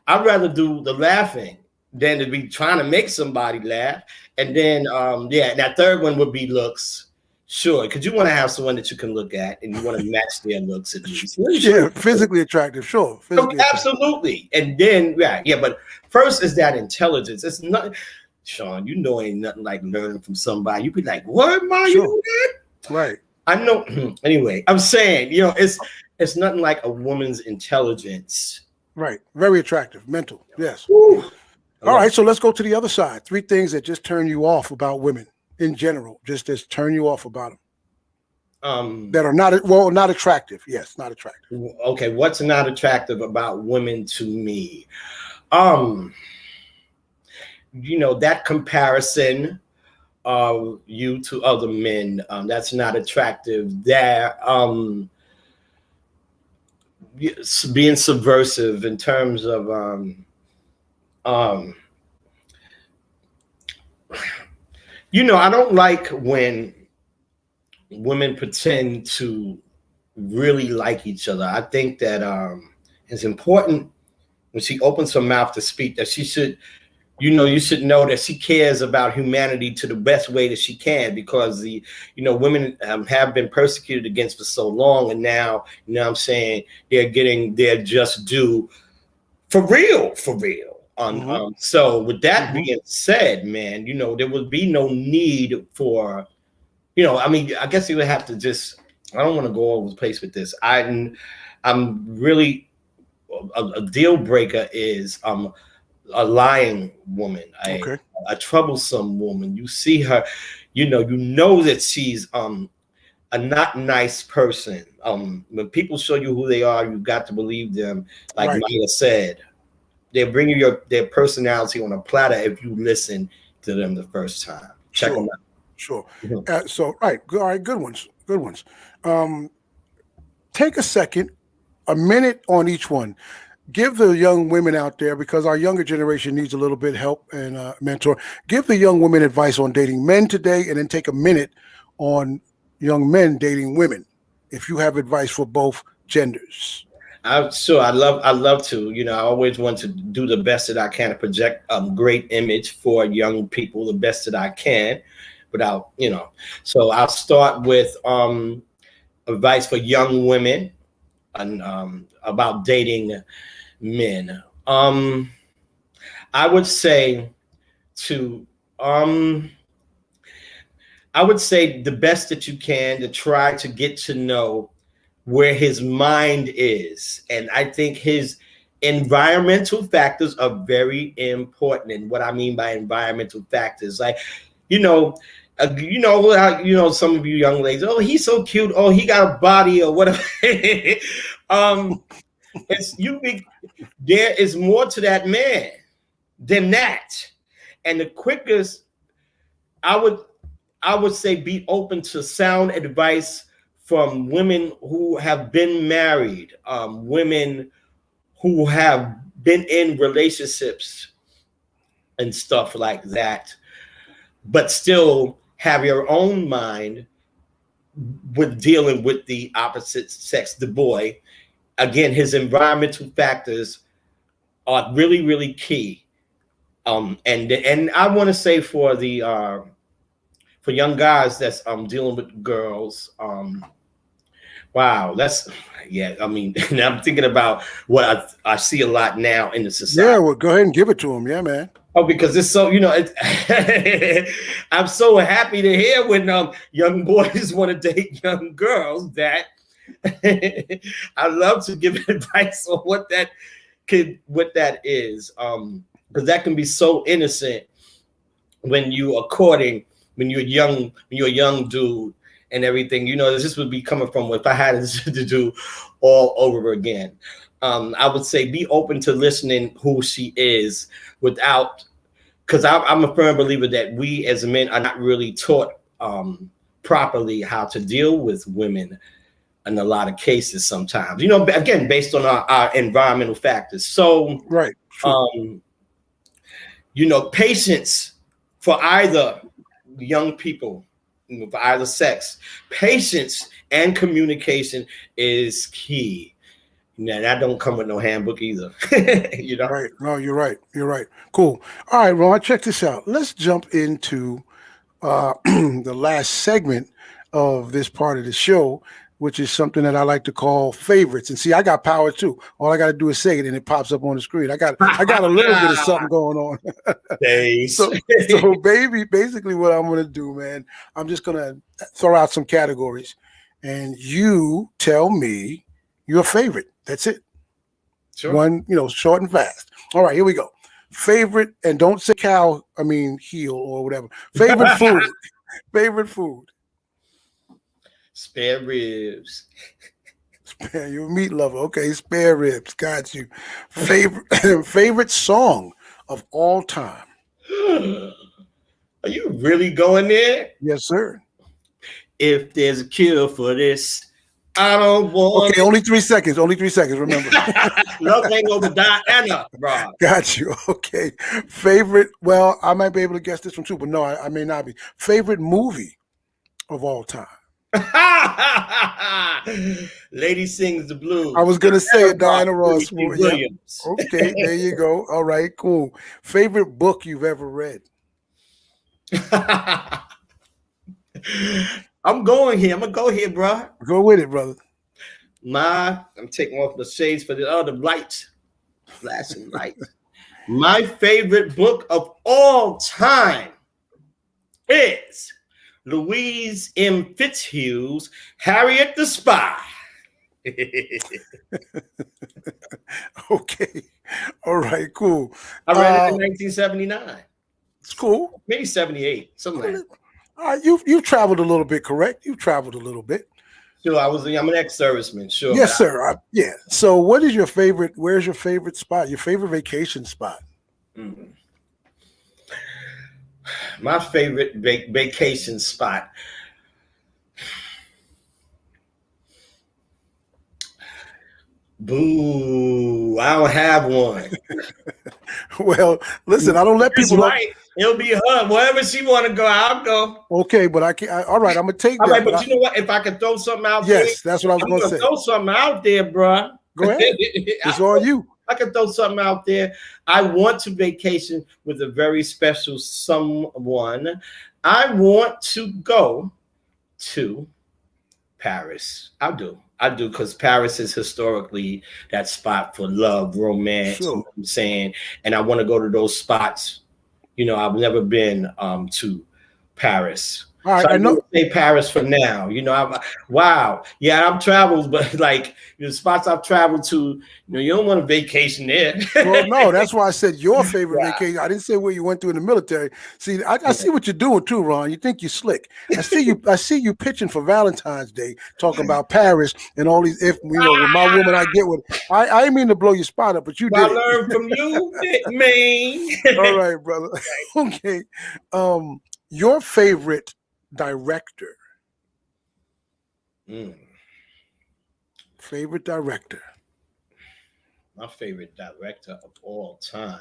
I'd rather do the laughing than to be trying to make somebody laugh. And then, that third one would be looks. Sure, because you want to have someone that you can look at and you want to match their looks at least. Yeah, physically attractive, sure. Absolutely. And then, but first is that intelligence. It's not, Shawn, ain't nothing like learning from somebody. You be like, what, Ma, you do that? Right. I know. Anyway, I'm saying, it's nothing like a woman's intelligence. Right. Very attractive. Mental. Yes. Woo. All right, so let's go to the other side. 3 things that just turn you off about women. In general, just turn you off about them. That are not attractive. Yes, not attractive. Okay, what's not attractive about women to me? That comparison of you to other men, that's not attractive. There, being subversive in terms of I don't like when women pretend to really like each other. I think that it's important when she opens her mouth to speak that she should, you should know that she cares about humanity to the best way that she can, because women have been persecuted against for so long, and now, I'm saying, they're getting their just due for real. So with that being said, man, there would be no need for, I guess you would have to I don't want to go over the place with this. I'm really, a deal breaker is a lying woman, a troublesome woman. You see her, you know that she's a not nice person. When people show you who they are, you've got to believe them. Like Maya said, they'll bring you their personality on a platter if you listen to them the first time. Check them out. Sure. All right, good ones. Take a second, a minute on each one. Give the young women out there, because our younger generation needs a little bit of help and mentor. Give the young women advice on dating men today, and then take a minute on young men dating women, if you have advice for both genders. Sure, I love to. I always want to do the best that I can to project a great image for young people, the best that I can, without, So I'll start with advice for young women and about dating men. I would say the best that you can to try to get to know where his mind is. And I think his environmental factors are very important. And what I mean by environmental factors, like, some of you young ladies, oh, he's so cute. Oh, he got a body or whatever. There is more to that man than that. And the quickest, I would say, be open to sound advice from women who have been married, women who have been in relationships and stuff like that, but still have your own mind with dealing with the opposite sex, the boy. Again, his environmental factors are really, really key. And I want to say for the for young guys that's dealing with girls, wow, I'm thinking about what I see a lot now in the society. Yeah, well, go ahead and give it to him. Yeah, man. Oh, because it's so, I'm so happy to hear when young boys want to date young girls that I love to give advice on what that is. Because that can be so innocent when you are courting, when you're a young dude and everything. This would be coming from if I had this to do all over again. I would say be open to listening who she is without, because I'm a firm believer that we as men are not really taught properly how to deal with women in a lot of cases sometimes, again, based on our environmental factors. So, right. Patience for either young people, for either sex, patience and communication is key. Now, that don't come with no handbook either. Right. No, you're right. You're right. Cool. All right, Ron, check this out. Let's jump into the last segment of this part of the show, which is something that I like to call favorites. And see, I got power too. All I got to do is say it and it pops up on the screen. I got a little bit of something going on. So basically what I'm going to do, man, I'm just going to throw out some categories and you tell me your favorite. That's it. Sure. One, short and fast. All right, here we go. Favorite, and don't say heel or whatever. Favorite food. Favorite food. Spare ribs. You're a meat lover. Okay, spare ribs. Got you. Favorite song of all time. Are you really going there? Yes, sir. If there's a cure for this, I don't want. Okay, only 3 seconds. Only 3 seconds. Remember. Love Hangover Diana, bro. Got you. Okay. Favorite. Well, I might be able to guess this one too, but no, I may not be. Favorite movie of all time. Lady Sings the Blues. I was gonna say it, Diana Ross. Williams. Yeah. Okay, there you go. All right, cool. Favorite book you've ever read. I'm going here. I'm gonna go here, bro. Go with it, brother. I'm taking off the shades for the other lights, flashing lights. My favorite book of all time is Louise M. Fitzhugh's Harriet the Spy. Okay. All right, cool. I read it in 1979. It's cool. Maybe 78, something like that. You've traveled a little bit, correct? You've traveled a little bit. Sure, I'm an ex-serviceman. Sure. Yes, sir. Yeah. So, what is your favorite? Where's your favorite spot? Your favorite vacation spot? Mm-hmm. My favorite vacation spot. Boo! I don't have one. Well, listen, I don't let people. Right. It'll be her. Wherever she want to go, I'll go. Okay, but I can't. All right, I'm gonna take that. All right, but you know what? If I could throw something out there, yes, that's what I was gonna say. Throw something out there, bro. Go ahead. It's on you. I can throw something out there. I want to vacation with a very special someone. I want to go to Paris. I do because Paris is historically that spot for love, romance. Sure. You know what I'm saying, and I want to go to those spots. I've never been to Paris. All right, so I know. Say Paris for now. I've traveled, but like the spots I've traveled to, you don't want to vacation there. Well, no, that's why I said your favorite vacation. I didn't say where you went to in the military. See, I see what you're doing too, Ron. You think you're slick. I see you pitching for Valentine's Day, talking about Paris and all these. With my woman, I get with. I didn't mean to blow your spot up, but you did. I learned from you, man. All right, brother. Okay. Your favorite director. Favorite director. My favorite director of all time.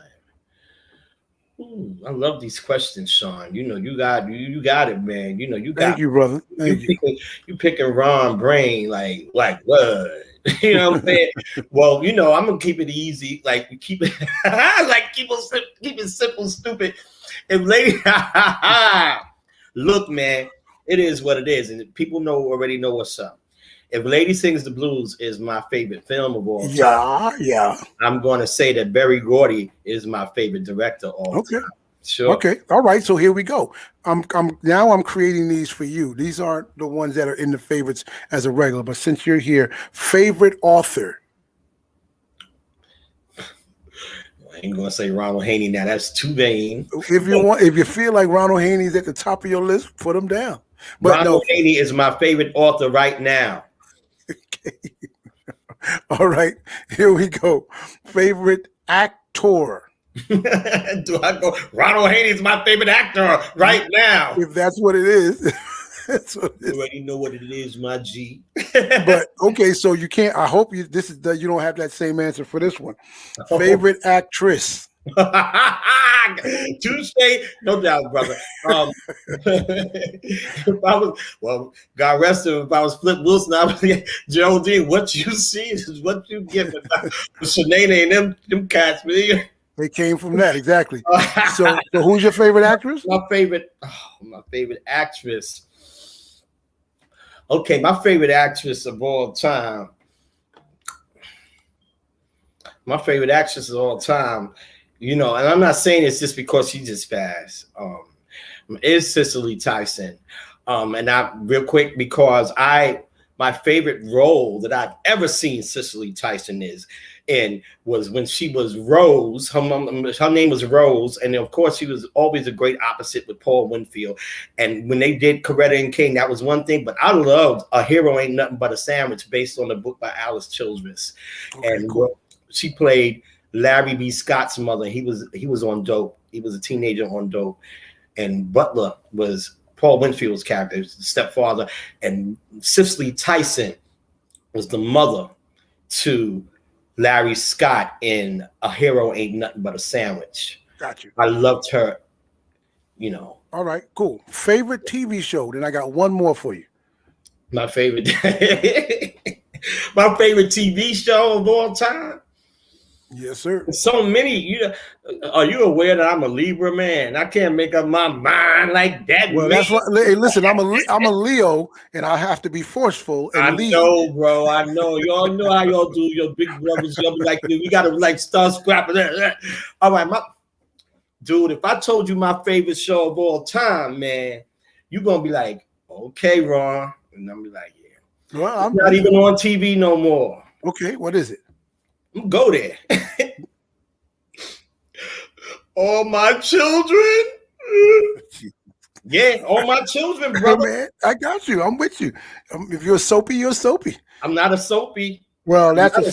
Ooh, I love these questions, Shawn. You got it, man. Thank you, brother. You picking Ron Brain like what? You know what I'm saying? Well, I'm gonna keep it easy. Like keep it keep it simple, stupid. If lady, look, man, it is what it is, and people already know what's up. if Lady Sings the Blues is my favorite film of all time, I'm going to say that Berry Gordy is my favorite director of all time. Sure. Okay. All right. So here we go. I'm creating these for you. These aren't the ones that are in the favorites as a regular, but since you're here, favorite author. I ain't gonna say Ronald Haney now. That's too vain. If you feel like Ronald Haney's at the top of your list, put him down. But Ronald Haney is my favorite author right now. Okay. All right, here we go. Favorite actor. Do I go? Ronald Haney is my favorite actor right now. If that's what it is. That's what it is. You already know what it is, my G. But okay, so you can't. I hope you don't have that same answer for this one. Favorite actress. Tuesday, no doubt, brother. If I was, well, God rest him. If I was Flip Wilson, I would be Geraldine. What you see is what you get. Shanae and them cats, man. They came from that, exactly. So who's your favorite actress? My favorite actress. Okay, my favorite actress of all time. My favorite actress of all time, and I'm not saying it's just because she just passed, is Cicely Tyson. And I real quick, because my favorite role that I've ever seen Cicely Tyson was when she was Rose. Her name was Rose, and of course she was always a great opposite with Paul Winfield. And when they did Coretta and King, that was one thing. But I loved A Hero Ain't Nothing But a Sandwich, based on the book by Alice Childress. Okay, and cool. She played Larry B. Scott's mother. He was on dope. He was a teenager on dope, and Butler was Paul Winfield's character, his stepfather, and Cicely Tyson was the mother to Larry Scott in A Hero Ain't Nothing But a Sandwich. Got you. I loved her, All right, cool. Favorite TV show? Then I got one more for you. My favorite TV show of all time? Yes, sir. So many. Are you aware that I'm a Libra, man? I can't make up my mind like that. Well, that's what. Hey, listen, I'm a Leo, and I have to be forceful. And know, bro. I know. Y'all know how y'all do. Your big brothers, y'all be like, we gotta start scrapping. All right, dude. If I told you my favorite show of all time, man, you're gonna be like, okay, Ron, and I'm be like, yeah. Well, I'm not even on TV no more. Okay, what is it? Go there. All my children. Yeah, all my children, brother. Man, I got you. I'm with you. If you're a soapy, you're a soapy. I'm not a soapy. Well, that's a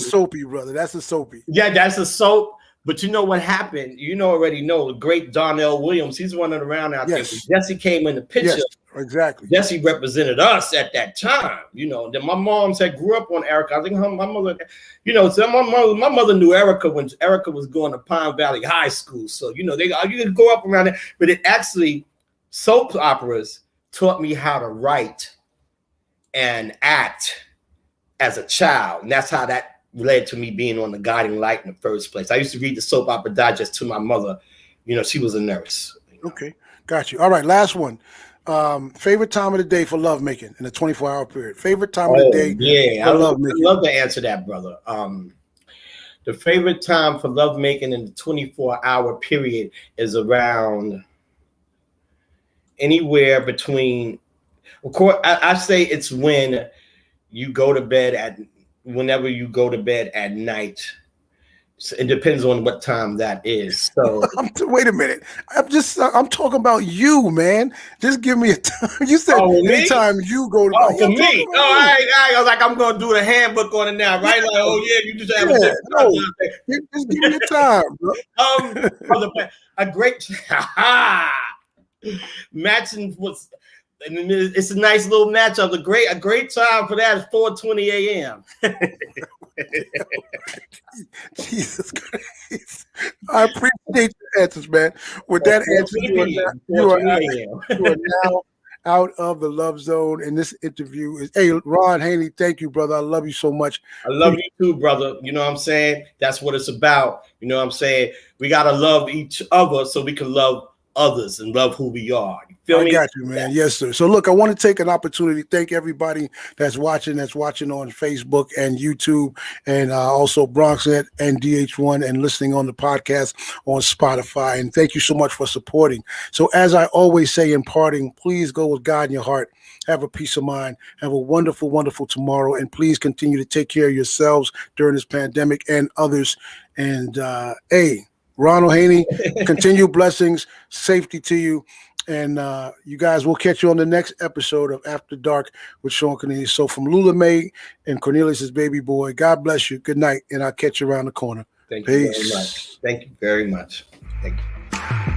soapy, brother. That's a soapy. Yeah, that's a soap. But you know what happened? Already know the great Donnell Williams. He's running around out there. Jesse came in the picture. Yes, exactly. Jesse represented us at that time. Then my mom grew up on Erica. I think my mother, so my mother knew Erica when Erica was going to Pine Valley High School. So you could go up around there. But it actually, soap operas taught me how to write and act as a child, and that's how that led to me being on the Guiding Light in the first place. I used to read the soap opera digest to my mother. She was a nurse. Okay, got you. All right, last one. Favorite time of the day for lovemaking in a 24-hour period. Favorite time of the day. Yeah, I love to answer that, brother. The favorite time for lovemaking in the 24-hour period is around anywhere between. Of course, I say it's when you go to bed whenever you go to bed at night. So it depends on what time that is. So wait a minute. I'm talking about you, man. Just give me a time. You said anytime you go to bed. For me. I was like, I'm gonna do the handbook on it now, right? Like, you just have just give me a time, bro. A great matching was. And it's a nice little matchup. A great time for that is 4:20 a.m. Jesus Christ! I appreciate your answers, man. With that answer, you are now out of the love zone. And this interview is. Hey, Ron Haney, thank you, brother. I love you so much. I love you too, brother. You know what I'm saying? That's what it's about. You know what I'm saying? We gotta love each other so we can love others and love who we are. You feel me? I got you, man. Yes, sir. So look, I want to take an opportunity to thank everybody that's watching on Facebook and YouTube, and also BronxNet and DH1, and listening on the podcast on Spotify. And thank you so much for supporting. So as I always say in parting, please go with God in your heart. Have a peace of mind. Have a wonderful, wonderful tomorrow. And please continue to take care of yourselves during this pandemic and others. And Ronald Haney, continue blessings, safety to you. And you guys, will catch you on the next episode of After Dark with Shawn Cornelius. So from Lula May and Cornelius's baby boy, God bless you. Good night. And I'll catch you around the corner. Thank you very much. Thank you very much. Thank you.